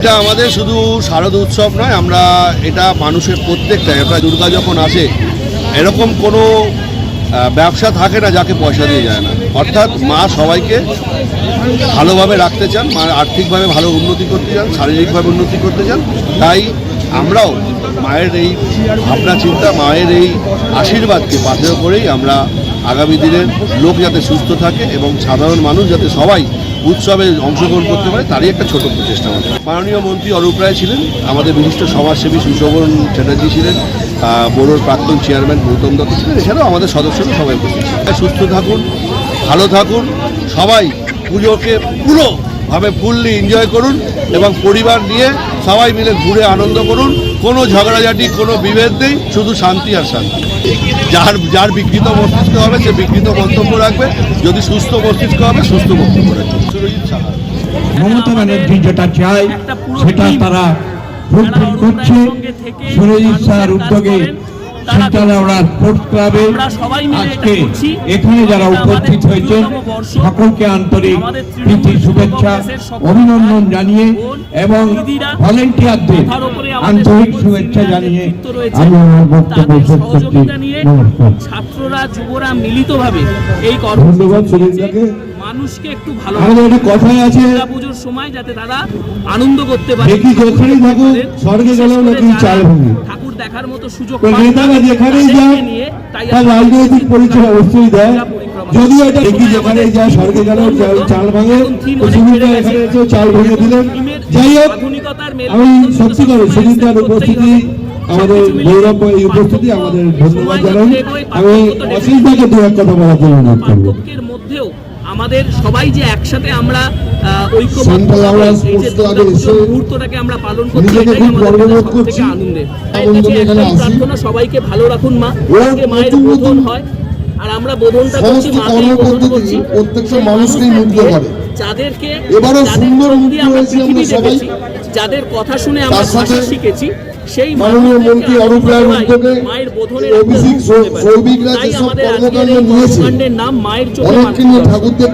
এটা আমাদের শুধু শারদ উৎসব নয়, আমরা এটা মানুষের প্রত্যেকটা একটা দুর্গা যখন আসে এরকম কোনো ব্যবসা থাকে না যাকে পয়সা দিয়ে যায় না। অর্থাৎ মা সবাইকে ভালোভাবে রাখতে চান, মা আর্থিকভাবে ভালো উন্নতি করতে চান, শারীরিকভাবে উন্নতি করতে চান। তাই আমরাও মায়ের এই ভাবনা চিন্তা, মায়ের এই আশীর্বাদকে পাথেয় করেই আমরা আগামী দিনের লোক যাতে সুস্থ থাকে এবং সাধারণ মানুষ যাতে সবাই উৎসবে অংশগ্রহণ করতে পারে তারই একটা ছোট প্রচেষ্টা আমাদের। মাননীয় মন্ত্রী অরূপ রায় ছিলেন, আমাদের বিশিষ্ট সমাজসেবী সুশোভন চ্যাটার্জি ছিলেন, বোর্ডের প্রাক্তন চেয়ারম্যান গৌতম দত্ত ছিলেন, এছাড়াও আমাদের সদস্যরা সবাই উপস্থিত ছিলেন। সুস্থ থাকুন, ভালো থাকুন, সবাই পুজোকে পুরোভাবে ফুললি এনজয় করুন এবং পরিবার নিয়ে সবাই মিলে ঘুরে আনন্দ করুন। কোনো ঝগড়াঝাটি, কোনো বিভেদ নেই, শুধু শান্তি আর শান্তি। যার বিকৃত মস্তিষ্ক হবে সে বিকৃত মন্তব্য রাখবে, যদি সুস্থ মস্তিষ্ক হবে সুস্থ মন্তব্য রাখবে। সুরজিৎ সাহা। মমতা ব্যানার্জি যেটা চায় সেটা তারা ফুলফিল করছে। সুরজিৎ সাহার উদ্যোগে শিলচর স্পোর্টস ক্লাবে আজকে এখানে যারা উপস্থিত হয়েছেন সকলকে আন্তরিক প্রীতি শুভেচ্ছা অভিনন্দন জানিয়ে এবং ভলেন্টিয়ারদের আন্তরিক শুভেচ্ছা জানিয়ে আমি আমার বক্তব্য শেষ করছি। নমস্কার। ছাত্ররা যুবরা মিলিতভাবে এই ধন্যবাদ সুরজিৎদাকে। মানুষকে একটু ভালো আমাদের একটা কথাই আছে, পুজোর সময় যাতে তারা আনন্দ করতে পারে। দেখি যেখানেই থাকো স্বর্গে গেলেও নাকি চাল ভাঙে। ঠাকুর দেখার মতো সুযোগ নেতারা যেখানেই যায় তার রাজনৈতিক পরিচয় অবশ্যই দেয়। যদিও এটা দেখি যেখানেই যায় স্বর্গে গেলেও চাল ভাঙে, সুবিধা এখানে এসেও চাল ভেঙে দিলেন। যাই হোক, আমি সত্যি করে সুবিধার উপস্থিতি, আমাদের গৌরব এই উপস্থিতি আমাদের ধন্যবাদ জানাই। আমি অশ্লীলতাকে দু এক কথা বলার জন্য অনুরোধ করব। মধ্যেও আমাদের সবাই যে একসাথে আমরা মুহূর্তটাকে আমরা পালন করতে আনন্দের। প্রার্থনা সবাইকে ভালো রাখুন মা, মায়ের বোধন হয় আর আমরা বোধনটা করছি, মাকেই বোধন করছি প্রত্যেকটা মানুষকেই মুগ্ধ করে। যাদেরকে যাদের কথা শুনে আমরা ভাষা শিখেছি সেই মাননীয় মন্ত্রী অরূপ রায়ের উদ্যোগে মায়ের বোধনের শ্রমিকরা যেসব কর্মকাণ্ড নিয়েছে নাম মায়ের অনেককে নিয়ে ঠাকুরদের